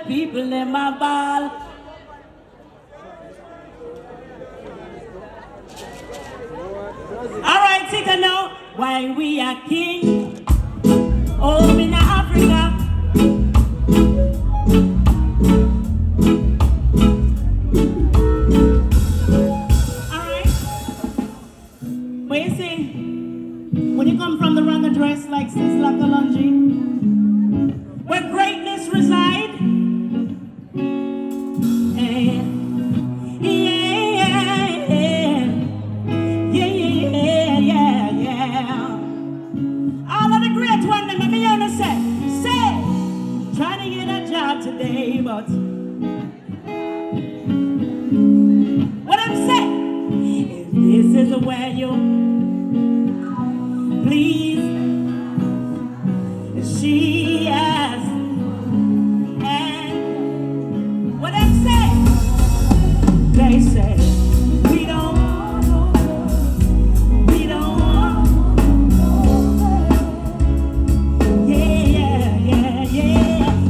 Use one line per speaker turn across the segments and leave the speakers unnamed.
the people in my ball. Alright, sit down now. While we are king, home in Africa. Alright. What you say? When you come from the wrong address like Sizzla where greatness reside. Yeah, yeah, yeah, yeah. All of the great ones, let me hear you say, trying to get a job today, but what I'm saying, if this is where you please, she asked, and what I'm saying, they say, we don't, yeah, yeah, yeah,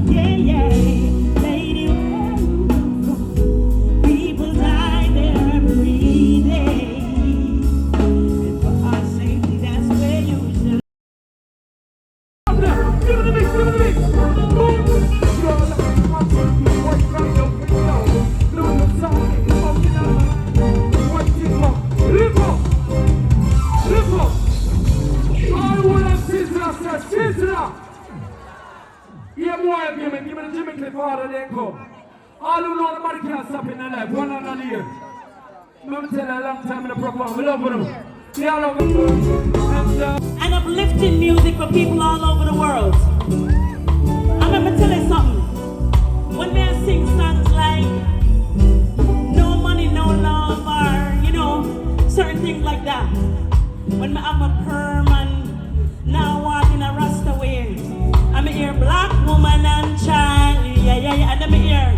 yeah, yeah, lady, people die there every day, and for our safety, that's where you should.
All who know nobody can't stop in their life, one another here. Remember tell a long time in the program, we love them. They all over the world.
And uplifting music for people all over the world. I'm gonna tell you something. When they sing songs like No Money, No Love, or you know, certain things like that. When I'm a perm and now walking a rasta way, I'm hear black woman and child, yeah, yeah, yeah, and I'm hear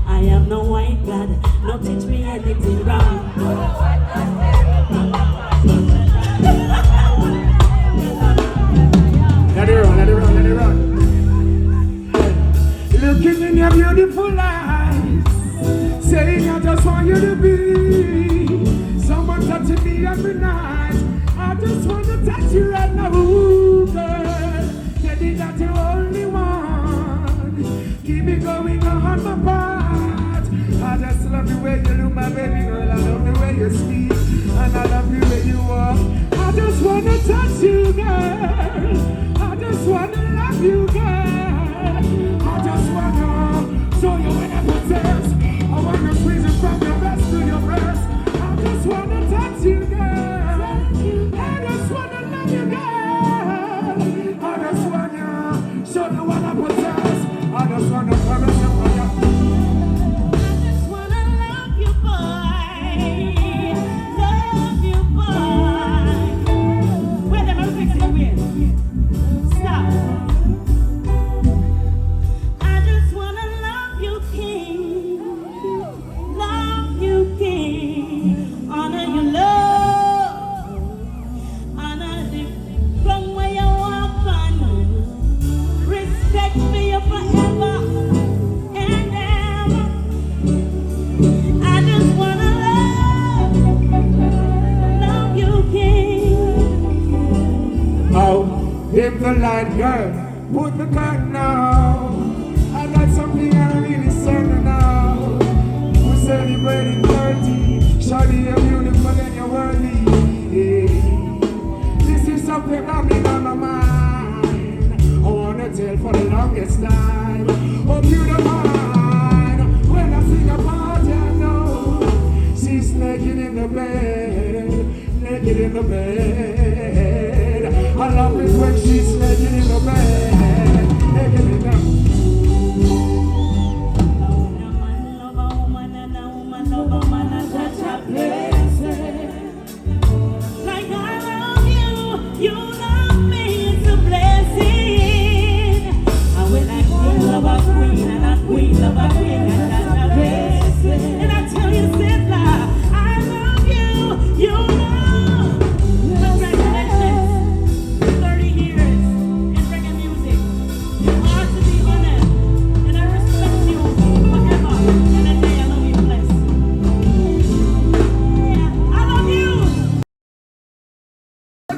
I am no white blood, no teach me anything wrong.
Let it run. Looking in your beautiful eyes, saying I just want you to be someone touching me every night. I just want to touch you right now, ooh, girl. Tell you that you're only one. Keep me going on my part. I just love the way you look, my baby girl. I love the way you speak, and I love the way you walk. I just want to touch you, girl. I just want to love you, girl. I just want to show you when I possess. I want to squeeze it from your breast to your breast. I just want to touch you, girl. I just want to love you, girl. I just want to show you what I possess. I just want to promise you for you. Dim the light, girl, put the curtain down. I got something I'm really certain now. We're celebrating 30. Shawty, you're beautiful and you're worthy. This is something bubbling on my mind. I wanna tell for the longest time. Hope you don't mind when I sing about you, know she's naked in the bed, naked in the bed. I love it when she's naked in the bed, naked in the bed.
Like I love you, you love me, it's a blessing. And when I queen love a queen, and I queen love a queen, and that's a blessing. And I tell you, Sizzla, I love you, you know. Congratulations, 30 years.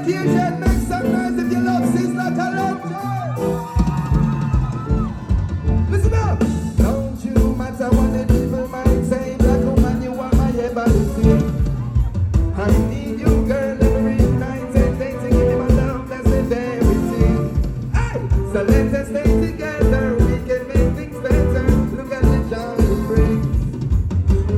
occasion, make some noise if you love Sizzla Kalonji. Listen up. Don't you matter what the people might say, black woman, you are my everything. I need you, girl, every night and day to give my love, that's the very thing. Hey, so let us stay together, we can make things better. Look at the joy it brings.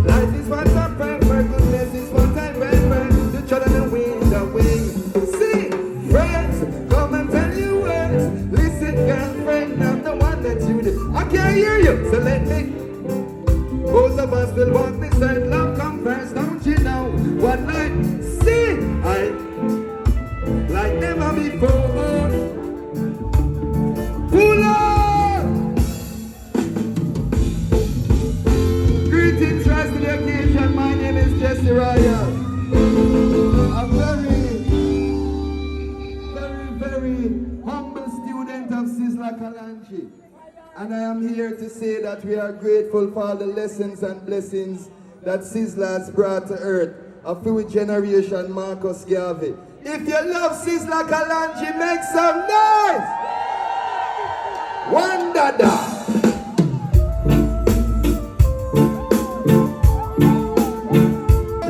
Life is what I prefer, goodness is what I prefer. The children and wind away. Sing, friends, come and tell you words. Listen, girlfriend, I'm the one that you did. I can't hear you, so let me. Both of us will walk this side. Love come first, don't you know? One night, see, I like never before. Pull up! Greetings, rise to the occasion. My name is Jessie Ryan. I'm very humble student of Sizzla Kalonji. And I am here to say that we are grateful for all the lessons and blessings that Sizzla has brought to earth. A few generation Marcus Garvey. If you love Sizzla Kalonji, make some noise! One dada.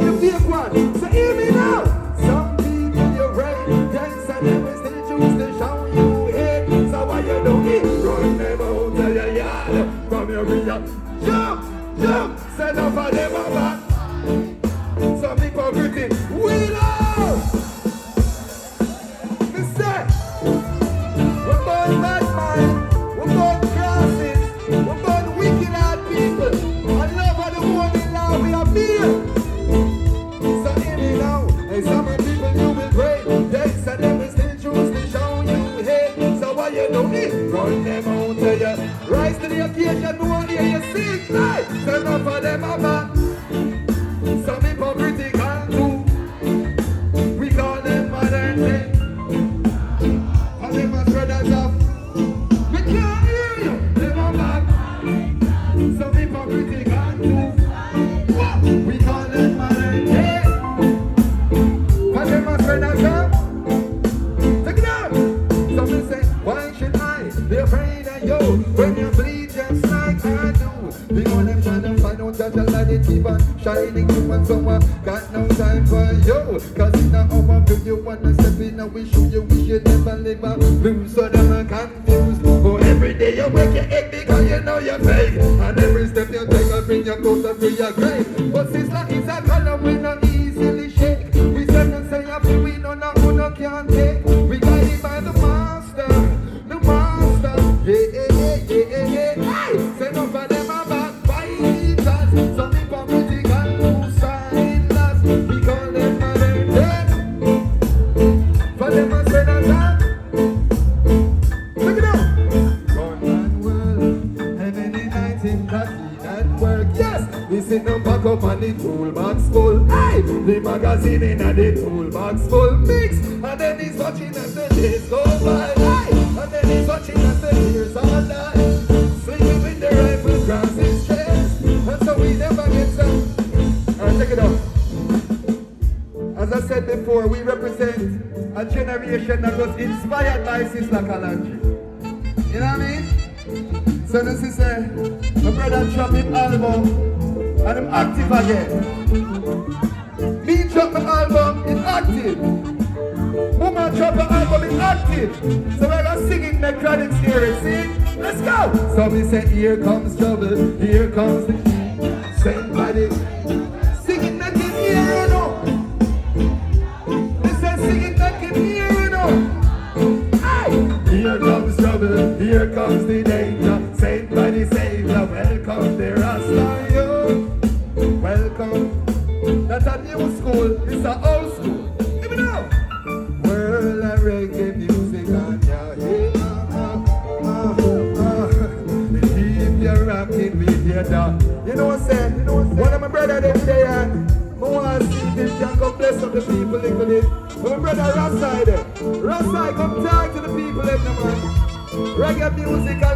You fake one, so hear me now. Some people you rain, dance and they will still choose to show you hate. So why you don't eat? Run them out of your yard. From your real jump, send up for them back. Some people greeting, we love. Me say, we're born bad mind, we're born crosses, we're born wicked hard people. I love how the woman love we are beer. So hear me now, and some people you will break. They said they will still choose to show you hate. So why you don't eat? Run them out to you. Rise to the occasion, we want to hear you sing. Right? Send up for them back. Some people critical too. We call them modern day. And they must spread us up. We can't hear you. They come back. Some people critical too. We call them modern day. And they must spread us up. Take it out. Some will say, why should I be afraid of you when you bleed just like I do? Because them trying to find out that your light is keep on shining you and someone got no time for you. Cause it's not over to you wanna step in and we show you we should never live a lose so them are confused. Oh, every day you wake your egg because you know you're fake. And every step you take I bring you closer to your grave. But Sizzla is a color we not easily shake. We stand and say up we know not who no can't take. We guided by the master. Yeah. Hey, send up for them about fighters. Some people critical who sideless. We call them modern dead. For them a spread us up. Look it up. Gunman world, heaven in night in Dutty at work. Yes, we sit down back up on the toolbox full. Hey, the magazine in the toolbox full mix. And then he's watching as the days go by. Hey, and then he's watching as the years all die. Swinging with the rifle across his chest. And so we never get some. Alright, check it out. As I said before, we represent a generation that was inspired by Sizzla Kalonji. You know what I mean? So this is my brother drop him album and I'm active again. Me drop my album, it's active. Woman drop her album, it's active. So we're gonna sing in the credits here, see? Let's go! So me say, here comes trouble, here comes the same body. Sing it like in here, you know. Me say, sing it like in here, you know. Aye! Here comes trouble, here comes the danger. Saint body savior, welcome the Rasta, yo. Welcome. That's a new school, it's a old school. Give me now. World of reggae music on your head. Keep you rocking with your dog. You know what I'm saying? One of my brothers them there and I want to see this can come bless up the people in the but my brother Rasai there. Rasai come talk to the people in the man. Reggae music alive.